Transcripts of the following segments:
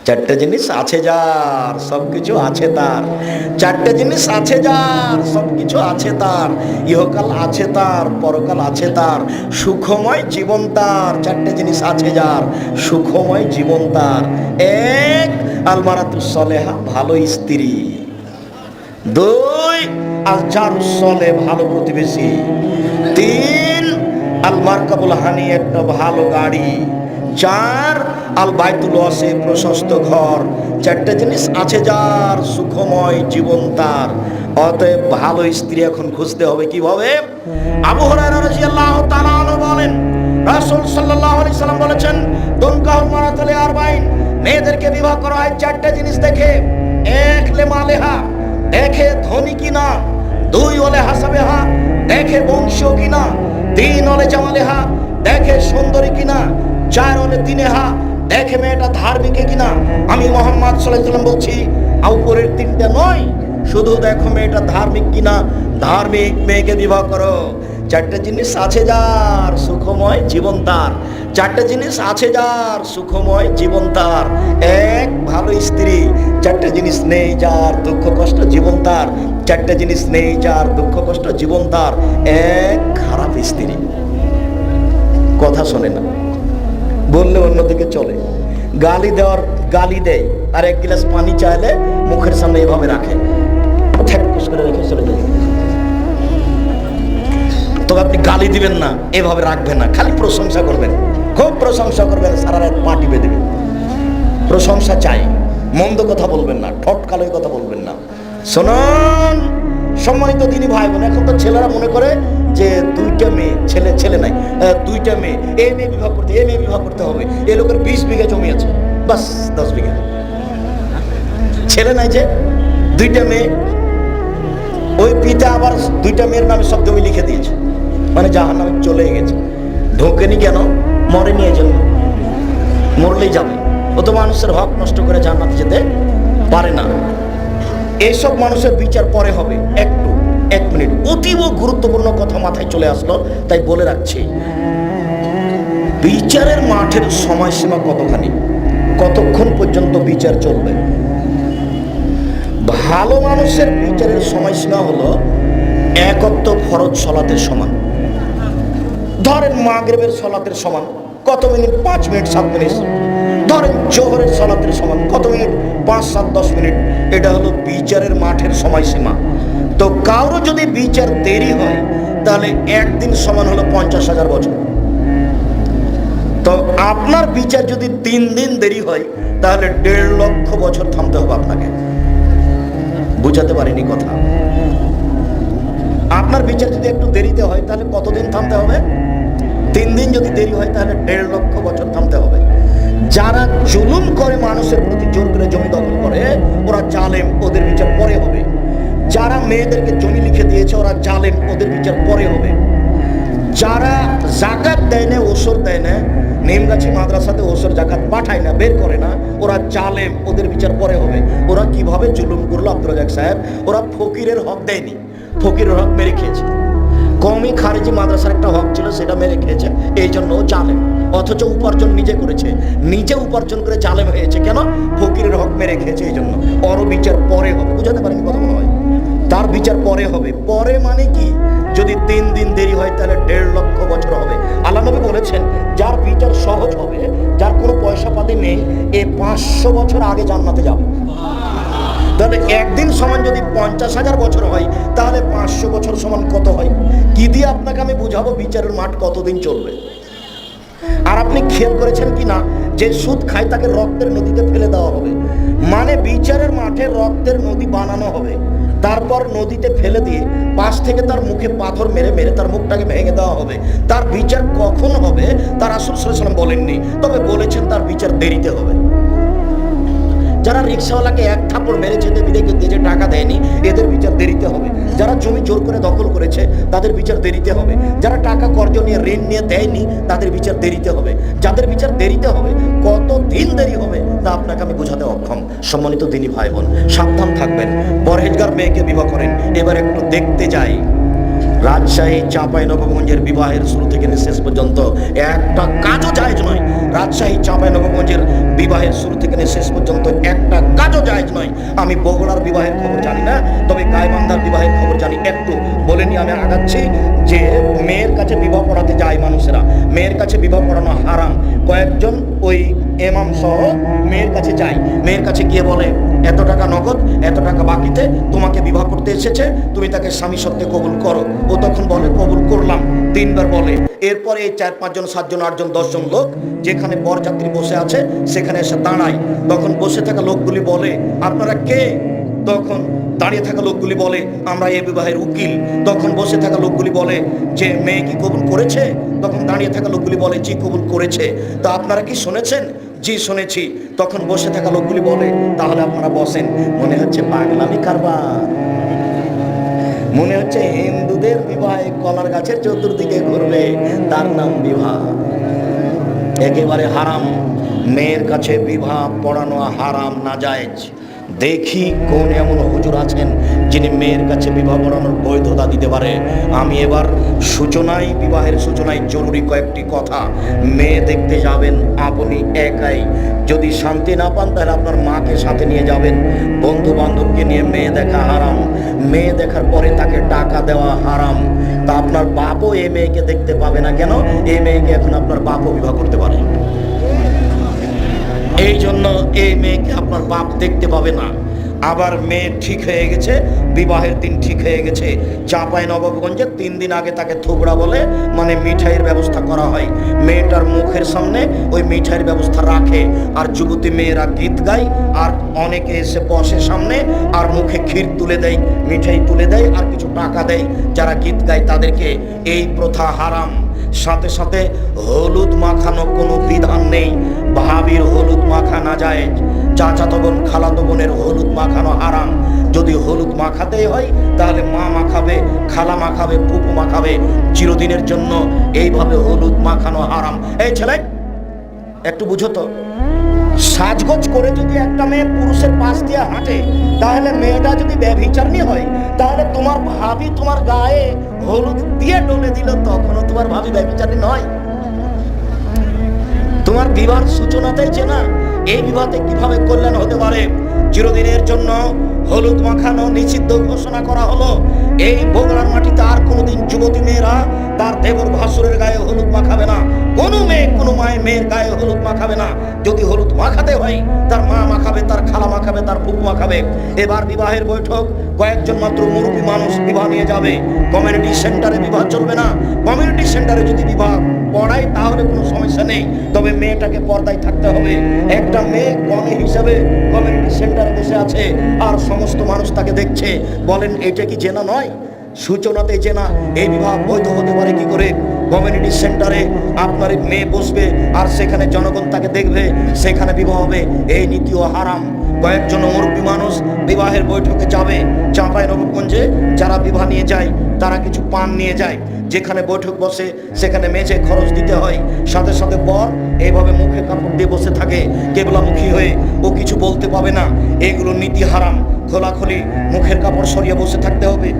চারটে জিনিস আছে যার, সবকিছু আছে তার। চারটে জিনিস আছে যার, সবকিছু আছে তার। ইহকাল আছে তার, পরকাল আছে তার, সুখময় জীবন তার। চারটে জিনিস আছে যার, সুখময় জীবন তার। এক, আলমারাতুস সলেহা, ভালো স্ত্রী। দুই, আল জারুস সলে, ভালো প্রতিবেশী। তিন, আল মারকাবুল হানি, একটা ভালো গাড়ি। চার, আল বাইতুল ওয়াসি, প্রশস্ত ঘর। চারটে জিনিস আছে যার, সুখময় জীবন তার। অতএব ভালো স্ত্রী এখন খুঁজতে হবে কিভাবে? আবু হুরায়রা রাদিয়াল্লাহু তাআলা আনহু বলেন, রাসূল সাল্লাল্লাহু আলাইহি সাল্লাম বলেছেন, তুনকাহুল মারাতু লিআরবাইন, মেয়েদেরকে বিবাহ করা হয় চারটে জিনিস দেখে। এক, লিমালিহা, দেখে ধনী কিনা। দুই, ওলে হাসাবেহা, দেখে বংশীয় কিনা। তিন, ওলে জামালেহা, দেখে সুন্দরী কিনা। চার, ওলে দিনেহা, দেখে মেয়েটা ধার্মিক কিনা। আমি মুহাম্মদ সাল্লাল্লাহু আলাইহি ওয়াসাল্লাম বলছি, উপরের তিনটা নয়, শুধু দেখো মেয়েটা ধার্মিক কিনা। ধার্মিক মেয়েকে বিবাহ করো। চারটে জিনিস আছে যার, সুখময় জীবন তার। চারটে জিনিস আছে যার, সুখময় জীবন তার। এক, ভালো স্ত্রী। চারটে জিনিস নেই যার, দুঃখ কষ্ট জীবন তার। চারটে জিনিস নেই যার, দুঃখ কষ্ট জীবন তার। এক, খারাপ স্ত্রী, কথা শোনে না, বললে অন্যদিকে চলে, গালি দেওয়ার গালি দেয়, আর এক গ্লাস পানি চাইলে মুখের সামনে এভাবে রাখে, ঠ্যাকুস করে রেখে চলে যায়। তবে আপনি গালি দিবেন না, এভাবে রাখবেন না, খালি প্রশংসা করবেন, খুব প্রশংসা করবেন, সারা রাত পা টিপে দেবেন। প্রশংসা চাই, মন্দ কথা বলবেন না, ঠটকালোই কথা বলবেন না। শুনুন সম্মানিত দিনী ভাই বোন, এখন তো ছেলেরা মনে করে যে দুইটা মেয়ে, ছেলে নাই, দুইটা মেয়ে, এই মেয়ে বিবাহ করতে, এই মেয়ে বিবাহ করতে হবে। এ লোকের 20 বিঘা জমি আছে, বাস 10 বিঘা ছেলে নাই, যে দুইটা মেয়ে। ওই পিতা আবার দুইটা মেয়ের নামে সব জমি লিখে দিয়েছে, মানে জাহান্নামে চলে গেছে। ঢোকেনি কেন? মরেনি এজন্য, মরলেই যাবে। ও তো মানুষের হক নষ্ট করে জান্নাতে যেতে পারে না। এইসব মানুষের বিচার পরে হবে। এক মিনিট, অতীব গুরুত্বপূর্ণ কথা মাথায় চলে আসলো, তাই বলে রাখছি। বিচারের মাঠের সময়সীমা কতখানি, কতক্ষণ পর্যন্ত বিচার চলবে? ভালো মানুষের বিচারের সময়সীমা হলো এক ওয়াক্ত ফরজ সালাতের সমান। ধরেন মাগরিবের সালাতের সমান, কত মিনিট? 5 minute 7 minute. ধরেন জোহরের সালাতের সমান, কত মিনিট? 5, 7, 10 মিনিট। এটা হলো বিচারের মাঠের সময়সীমা। তো কারো যদি বিচার দেরি হয়, তাহলে একদিন সমান হলো 50,000 বছর। তো আপনার বিচার যদি 3 দিন দেরি হয়, তাহলে 1.5 লক্ষ বছর থামতে হবে আপনাকে। বুঝাতে পারিনি কথা? আপনার বিচার যদি একটু দেরিতে হয়, তাহলে কতদিন থামতে হবে? 3 দিন যদি দেরি হয়, তাহলে 1.5 লক্ষ বছর থামতে হবে। যারা জুলুম করে, মানুষের প্রতি জোর করে জমি দখল করে, ওরা জালেম, ওদের বিচার পরে হবে। যারা মেয়েদেরকে জমি লিখে দিয়েছে, ওরা জালেম, ওদের বিচার পরে হবে। যারা জাকাত দেয় না, ওসর দেয় না, নিমগাছি মাদ্রাসাতে ওসর জাকাত পাঠায় না, বের করে না, ওরা জালেম, ওদের বিচার পরে হবে। ওরা কিভাবে জুলুম করলো আব্দুর রাজ্জাক সাহেব? ওরা ফকিরের হক দেয়নি, ফকিরের হক মেরে খেয়েছে। কওমি খারিজি মাদ্রাসার একটা হক ছিল, সেটা মেরে খেয়েছে, এই জন্য ও জালেম। অথচ উপার্জন নিজে করেছে, নিজে উপার্জন করে জালেম হয়েছে। কেন? ফকিরের হক মেরে খেয়েছে, এই জন্য। ওর বিচার পরে হবে। বুঝাতে পারেন কথা? মনে হয় তার বিচার পরে হবে। পরে মানে কি? যদি 3 দিন দেরি হয়, তাহলে 1.5 লক্ষ বছর হবে। আল্লাহ নবী বলেছেন, যার বিচার সহজ হবে, যার কোনো পয়সা পাতি নেই, এ 500 বছর আগে জান্নাতে যাবে। তাহলে একদিন সমান যদি 50,000 বছর হয়, তাহলে 500 বছর সমান কত হয়? কি দিয়ে আপনাকে আমি বুঝাবো বিচারের মাঠ কতদিন চলবে? আর আপনি খেয়াল করেছেন কি না, যে সুদ খায় তাকে রক্তের নদীতে ফেলে দেওয়া হবে। মানে বিচারের মাঠে রক্তের নদী বানানো হবে, তারপর নদীতে ফেলে দিয়ে পাশ থেকে তার মুখে পাথর মেরে মেরে তার মুখটাকে ভেঙে দেওয়া হবে। তার বিচার কখন হবে তার রাসূল সাল্লাল্লাহু আলাইহি ওয়াসাল্লাম বলেননি, তবে বলেছেন তার বিচার দেরিতে হবে। যারা রিক্সাওয়ালাকে 1 থাপ্পড় মেরেছে, বিদেকে দিয়ে টাকা দেয়নি, এদের বিচার দেরিতে হবে। যারা জমি জোর করে দখল করেছে, তাদের বিচার দেরিতে হবে। যারা টাকা কর্জ নিয়ে, ঋণ নিয়ে দেয়নি, তাদের বিচার দেরিতে হবে। যাদের বিচার দেরিতে হবে, কত দিন দেরি হবে তা আপনাকে আমি বোঝাতে অক্ষম। সম্মানিত দিনী ভাই বোন, সাবধান থাকবেন। পরহেজগার মেয়েকে বিবাহ করেন। এবার একটু দেখতে যাই রাজশাহী চাঁপাইনবাবগঞ্জের বিবাহের শুরু থেকে শেষ পর্যন্ত একটা কাজও জায়েজ নয়। রাজশাহী চাঁপাইনবাবগঞ্জের বিবাহের শুরু থেকে শেষ পর্যন্ত একটা কাজও জায়েজ নয়। আমি বগুড়ার বিবাহের খবর জানি না, তবে গাইবান্ধার বিবাহের খবর জানি। একটু বলে নিয়ে আমি আগাচ্ছি যে মেয়ের কাছে বিবাহ পড়াতে যায় মানুষেরা, মেয়ের কাছে বিবাহ পড়ানো হারাম। কয়েকজন ওই ইমাম সহ মেয়ের কাছে যায়, মেয়ের কাছে গিয়ে বলে এত টাকা নগদ, এত টাকা বাকিতে তোমাকে বিবাহ করতে এসেছে, তুমি তাকে স্বামী সত্ত্বে কবুল করো। ও তখন বলে কবুল করলাম, 3 বার বলে। এরপরে এই 4, 5 জন, 7 জন, 8 জন, 10 জন লোক যেখানে বরযাত্রী বসে আছে সেখানে এসে দাঁড়ায়। তখন বসে থাকা লোকগুলি বলে আপনারা কে? তখন দাঁড়িয়ে থাকা লোকগুলি বলে আমরা এই বিবাহের উকিল। তখন বসে থাকা লোকগুলি বলে যে মেয়ে কি কবুল করেছে? তখন দাঁড়িয়ে থাকা লোকগুলি বলে জি কবুল করেছে। তো আপনারা কি শুনেছেন? জি শুনেছি। তখন বসে থাকা লোকগুলি বলে তাহলে আপনারা বসেন। মনে হচ্ছে পাগলামি কারবার, মনে হচ্ছে হিন্দুদের বিবাহে কলার গাছের চতুর্দিকে ঘুরবে, তার নাম বিবাহ। একেবারে হারাম। মেয়ের কাছে বিবাহ পড়ানো হারাম, নাজায়েজ। দেখি কোন এমন হুজুর আছেন যিনি মেয়ের কাছে বিবাহ পড়ানোর বৈধতা দিতে পারে। আমি এবার সূচনায়, বিবাহের সূচনায় জরুরি কয়েকটি কথা। মেয়ে দেখতে যাবেন আপনি একাই, যদি শান্তি না পান তাহলে আপনার মাকে সাথে নিয়ে যাবেন। বন্ধু বান্ধবকে নিয়ে মেয়ে দেখা হারাম। মেয়ে দেখার পরে তাকে টাকা দেওয়া হারাম। তা আপনার বাপও এই মেয়েকে দেখতে পাবে না কেন? এই মেয়েকে এখন আপনার বাপও বিবাহ করতে পারে। এই জন্য এই মেয়েকে আপনার বাপ দেখতে পাবে না। আবার মেয়ে ঠিক হয়ে গেছে, বিবাহের দিন ঠিক হয়ে গেছে। চাঁপাইনবাবগঞ্জে 3 দিন আগে তাকে থুবড়া বলে, মানে মিঠাইয়ের ব্যবস্থা করা হয়। মেয়েটার মুখের সামনে ওই মিঠাইয়ের ব্যবস্থা রাখে, আর যুবতী মেয়েরা গীত গায়, আর অনেকে এসে বসে সামনে আর মুখে ক্ষীর তুলে দেয়, মিঠাই তুলে দেয়, আর কিছু টাকা দেয় যারা গীত গায় তাদেরকে। এই প্রথা হারাম। সাথে সাথে হলুদ মাখানো কোনো বিধান নেই। ভাবির হলুদ মাখা নাজায়েজ, চাচাতো বোন খালাতো বোনের হলুদ মাখানো হারাম। যদি হলুদ মাখাতেই হয় তাহলে মা মাখাবে, খালা মাখাবে, ফুপু মাখাবে। চিরদিনের জন্য এইভাবে হলুদ মাখানো হারাম। এই ছেলে একটু বুঝো তো, সাজগোজ করে যদি একটা মেয়ে পুরুষের পাশ দিয়ে হাঁটে, তাহলে মেয়েটা যদি ব্যভিচারিণী হয়, তাহলে তোমার ভাবি তোমার গায়ে হলুদ দিয়ে ডলে দিল, তখনও তোমার ভাবি ব্যভিচারিণী নয়। তোমার বিবাহ সূচনাতেই চেনা। এই বিবাহতে কিভাবে কল্যাণ হতে পারে? চিরদিনের জন্য হলুদ মাখানো নিষিদ্ধ ঘোষণা করা হলো। এই বগুড়ার মাটিতে আর কোনোদিন যুবতী মেয়েরা তার দেবর ভাসুরের গায়ে হলুদ মাখাবে না। কোনো মেয়ে কোনো মেয়ের গায়ে হলুদ মাখাবে না। যদি হলুদ মাখাতে হয় তার মা মাখাবে, তার খালা মাখাবে, তার ফুপু মাখাবে। এবার বিবাহের বৈঠক, কয়েকজন মাত্র মুরব্বী মানুষ বিবাহ নিয়ে যাবে। কমিউনিটি সেন্টারে বিবাহ চলবে না। কমিউনিটি সেন্টারে যদি বিবাহ পড়ায় তাহলে কোনো সমস্যা নেই, তবে মেয়েটাকে পর্দায় থাকতে হবে। একটা মেয়ে কনে হিসাবে কমিউনিটি সেন্টারে বসে আছে আর সমস্ত মানুষ তাকে দেখছে, বলেন এটা কি জেনা নয়? সূচনাতে জেনা। এই বিবাহ বৈধ হতে পারে কি করে? কমিউনিটি সেন্টারে আপনার মেয়ে বসবে আর সেখানে জনগণ তাকে দেখবে, সেখানে বিবাহ হবে। এই নীতিও হারাম। কয়েকজন মুরব্বী মানুষ বিবাহের বৈঠকে যাবে। চাঁপাইনবাবগঞ্জে যারা বিবাহ নিয়ে যায় তারা কিছু পান নিয়ে যায়। যেখানে বৈঠক বসে সেখানে মেঝে খরচ দিতে হয়। সাথে সাথে বর এইভাবে মুখে কাপড় দিয়ে বসে থাকে কেবলামুখী হয়ে, ও কিছু বলতে পাবে না। এগুলো নীতি হারাম। খোলাখুলি মুখের কাপড় সরিয়ে বসে থাকতে হবে।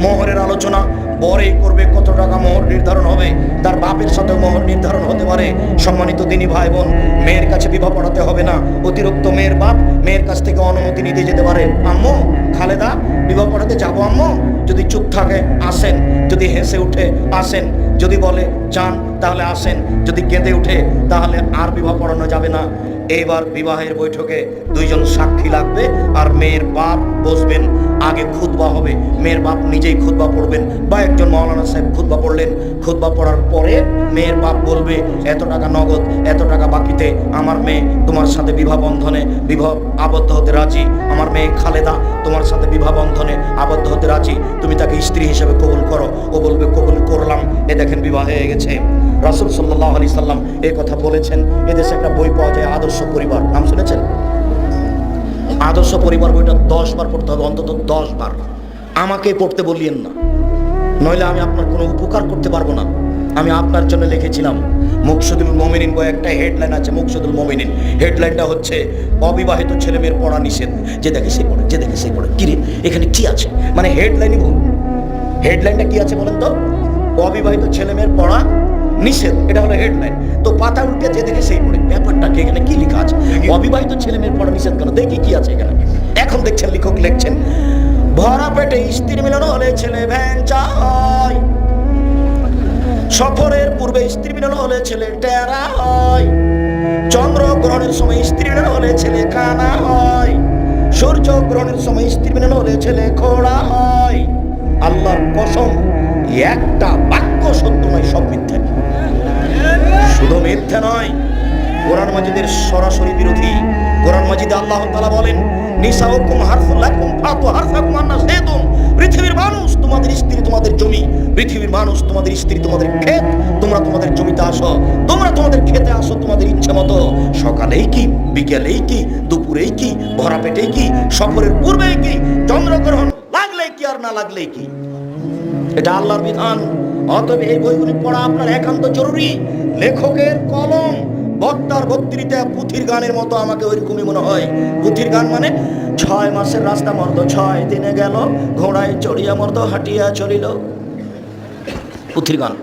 মোহরের আলোচনা, বরে করবে কত টাকা মোহর নির্ধারণ হবে, তার বাপের সাথে মোহর নির্ধারণ হতে পারে। সম্মানিত দিনী ভাই বোন, মেয়ের কাছে বিবাহ পড়াতে হবে না। অতিরিক্ত মেয়ের বাপ মেয়ের কাছ থেকে অনুমতি নিতে যেতে পারে। আম্মু, খালেদা, বিবাহ পড়াতে যাবো আম্মু? যদি চুপ থাকে আসেন, যদি হেসে উঠে আসেন, যদি বলে যান তাহলে আসেন, যদি কেঁদে উঠে তাহলে আর বিবাহ পড়ানো যাবে না। এইবার বিবাহের বৈঠকে 2 জন সাক্ষী লাগবে আর মেয়ের বাপ বসবেন। আগে খুতবা হবে, মেয়ের বাপ নিজেই খুতবা পড়বেন বা একজন মাওলানা সাহেব খুতবা পড়লেন। খুতবা পড়ার পরে মেয়ের বাপ বলবে এত টাকা নগদ, এত টাকা বাকিতে আমার মেয়ে তোমার সাথে বিবাহ বন্ধনে আবদ্ধ হতে রাজি। আমার মেয়ে খালেদা তোমার সাথে বিবাহ বন্ধনে আবদ্ধ হতে রাজি, তুমি তাকে স্ত্রী হিসেবে কবুল করো। ও বলবে কবুল করলাম। এ দেখেন বিবাহ হয়ে গেছে। রাসূল সাল্লাল্লাহু আলাইহি সাল্লাম এই কথা বলেছেন। এদেশে একটা বই পাওয়া যায়, আদর্শ পরিবার, নাম শুনেছেন? আদর্শ পরিবার বইটা 10 বার পড়তে হবে, অন্তত 10 বার। আমাকে পড়তে বলিয়েন না, নইলে আমি আপনার কোনো উপকার করতে পারবো না। আমি আপনার জন্য লিখেছিলাম মুকসুদুল মুমিনিন বই, একটা হেডলাইন আছে মুকসুদুল মুমিনিন। হেডলাইনটা হচ্ছে অবিবাহিত ছেলে মেয়ের পড়া নিষেধ। যে দেখে সে পড়ে, যে দেখে সে পড়ে। কিরে এখানে কি আছে? মানে হেডলাইনই ভুল। হেডলাইনটা কি আছে বলেন তো? অবিবাহিত ছেলে মেয়ের পড়া নিষেধ, এটা হলো হেডলাইন। তো পাতা উল্টে যে দেখে সেই পড়ে, ব্যাপারটা কি, এখানে কি লেখা আছে? অবিবাহিত ছেলে মেয়ের পড়া নিষেধ কেন? দেখি কি আছে এখানে। এখন দেখছেন লেখক লিখছেন, ভরা পেটে স্ত্রী মিলন হলে ছেলে ভ্যাংচা হয়, সফরের পূর্বে স্ত্রী মিলন হলে ছেলে টেরা হয়, চন্দ্র গ্রহণের সময় স্ত্রী মিলন হলে ছেলে কানা হয়, সূর্য গ্রহণের সময় স্ত্রী মিলন হলে ছেলে খোড়া হয়। আল্লাহর কসম, একটা বাক্য সত্য নয়, সব মিথ্যা। শুধু মিথ্যা নয়, কোরআন মাজিদের সরাসরি বিরোধী। কোরআন মাজিদে আল্লাহ তাআলা বলেন, নিসাউকুম হারসুল লাকুম ফাতু হারসাকুম আন্না শিতুম। পৃথিবীর মানুষ তোমাদের স্ত্রী তোমাদের জমি, পৃথিবীর মানুষ তোমাদের স্ত্রী তোমাদের ক্ষেত। তোমরা তোমাদের জমিতে আসো, তোমরা তোমাদের খেতে আসো তোমাদের ইচ্ছা মতো। সকালেই কি, বিকেলেই কি, দুপুরেই কি, ভরা পেটেই কি, সফরের পূর্বেই কি, চন্দ্রগ্রহণ লাগলেই কি আর না লাগলেই কি, এটা আল্লাহর বিধান। অতএব এই বইগুলি পড়া আপনার একান্ত জরুরি। লেখকের কলম বক্তার বক্তৃতা পুথির গানের মতো আমাকে ওইরকমই মনে হয়। পুথির গান মানে 6 মাসের রাস্তা মর্দ 6 দিনে গেল, ঘোড়ায় চড়িয়া মর্দ হাঁটিয়া চলিল। পুথির গান।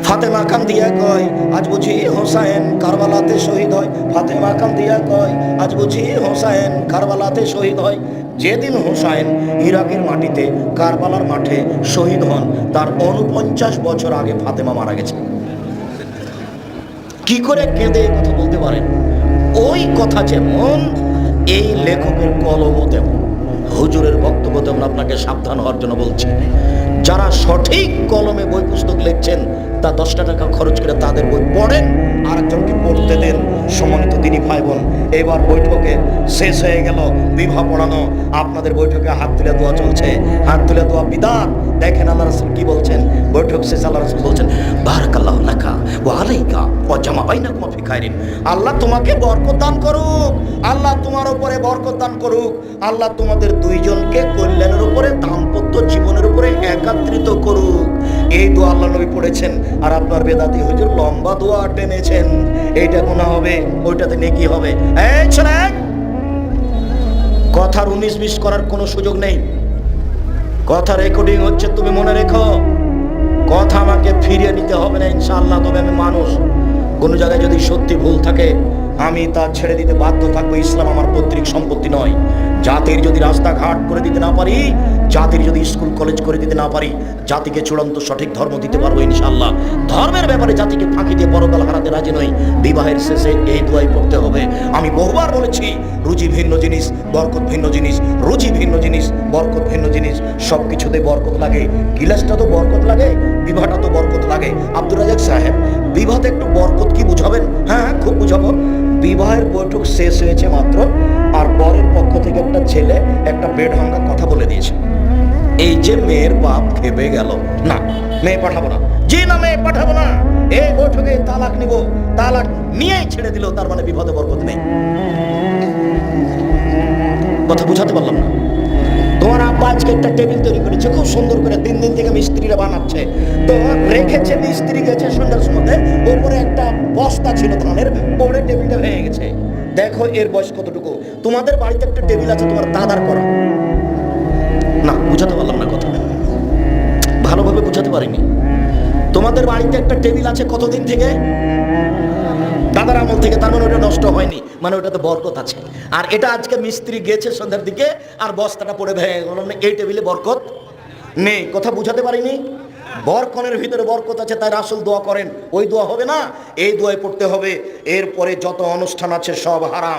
ফাতেমা কান্দিয়া কয়, আজ বুঝি হোসাইন কারবালাতে শহীদ হয়। ফাতেমা কান্দিয়া কয়, আজ বুঝি হোসাইন কারবালাতে শহীদ হয়। যেদিন হোসাইন ইরাকের মাটিতে কারবালার মাঠে শহীদ হন, তার 49 বছর আগে ফাতেমা মারা গেছে। কি করে কেঁদে কথা বলতে পারেন? ওই কথা যেমন, এই লেখকের কলমও তেমন, হুজুরের বক্তব্য তেমন। আপনাকে সাবধান হওয়ার জন্য বলছি। যারা সঠিক কলমে বই পুস্তক লিখছেন, তা 10 টাকা খরচ করে তাদের বই পড়েন, আরেকজনকে পড়তে দেন। সম্মানিত দিনী ভাই বোন, এবার বৈঠকে শেষ হয়ে গেল বিবাহ পড়ানো। আপনাদের বৈঠকে হাত তুলে দোয়া চলছে, হাত তুলে দোয়া বিদাত। দেখেন আল্লাহ রাসূল কি বলছেন। বৈঠক শেষে আল্লাহ রাসূল বলছেন, বারাকাল্লাহু লাকা ওয়া আলাইকা ওয়া জামা বাইনাকুম ফি খায়রিন। আল্লাহ তোমাকে বরকত দান করুক, আল্লাহ তোমার উপরে বরকত দান করুক, আল্লাহ তোমাদের দুইজনকে কল্যাণের উপরে, দাম্পত্য জীবনের উপরে একত্রিত করুক। এই দোয়া আল্লাহ নবী পড়েছেন। আর আপনার বেদাতি হুজুর লম্বা দোয়া টেনেছেন। এইটা গুনাহ হবে, ওইটাতে নেকি হবে। এই ছেলে, কথার 19-20 করার কোনো সুযোগ নেই। কথা রেকর্ডিং হচ্ছে, তুমি মনে রেখো। কথা আমাকে ফিরিয়ে নিতে হবে না ইনশাআল্লাহ। তবে আমি মানুষ, কোনো জায়গায় যদি সত্যি ভুল থাকে আমি তা ছেড়ে দিতে বাধ্য থাকবো। ইসলাম আমার পৈতৃক সম্পত্তি নয়। জাতির যদি রাস্তাঘাট করে দিতে না পারি, জাতির যদি স্কুল কলেজ করে দিতে না পারি, জাতিকে চূড়ান্ত সঠিক ধর্ম দিতে পারবো ইনশাআল্লাহ। ধর্মের ব্যাপারে জাতিকে ফাঁকি দিয়ে পরকাল হারাতে রাজি নই। বিবাহের শেষে এই দোয়াই পড়তে হবে। আমি বহুবার বলেছি, রুজি ভিন্ন জিনিস, বরকত ভিন্ন জিনিস। রুজি ভিন্ন জিনিস, বরকত ভিন্ন জিনিস। সব কিছুতে বরকত লাগে। গিলাসটা তো বরকত লাগে, বিবাহটা তো বরকত লাগে। আব্দুর রাজাক সাহেব, বিবাহতে একটু বরকত কি বুঝাবেন? হ্যাঁ, খুব বুঝাবো। বিবাহের বৈঠক শেষ হয়েছে মাত্র, আর বরের পক্ষ থেকে একটা ছেলে একটা বেঢঙ্গা কথা বলে দিয়েছে। এই যে মেয়ের বাপ খেপে গেল, না মেয়ে পাঠাবো না, জি না মেয়ে পাঠাবো না, এই বৈঠকে তালাক নিব। তালাক নিয়েই ছেড়ে দিল, তার মানে বিবাদে বরকত নেই। কথা বুঝাতে পারলাম না? তোমার আব্বা আজকে একটা টেবিল তৈরি করেছে খুব সুন্দর করে, 3 দিন থেকে মিস্ত্রিরা বানাচ্ছে। তো রেখেছে, মিস্ত্রি গেছে সন্ধ্যার সময়, ওপরে একটা বস্তা ছিল ধানের, পরে টেবিলটা ভেঙে গেছে। দেখো এর বয়স কতটুকু। তোমাদের বাড়িতে একটা টেবিল আছে তোমার দাদার করা। না, বুঝাতে পারলাম না কথা, ভালোভাবে বুঝাতে পারিনি। তোমাদের বাড়িতে একটা টেবিল আছে কতদিন থেকে? দাদার আমল থেকে। তার মানে ওটা নষ্ট হয়নি, মানে ওটাতে বরকত আছে। আর এটা আজকে মিস্ত্রি গেছে সন্ধ্যার দিকে, আর বস্তাটা পড়ে ভেঙে গেল, এই টেবিলে বরকত নেই। কথা বুঝাতে পারিনি? বরকনের ভিতরে বরকত আছে, তাই রাসূল দোয়া করেন। ওই দোয়া হবে না, এই দোয়াই পড়তে হবে। এরপরে যত অনুষ্ঠান আছে সব হারাম।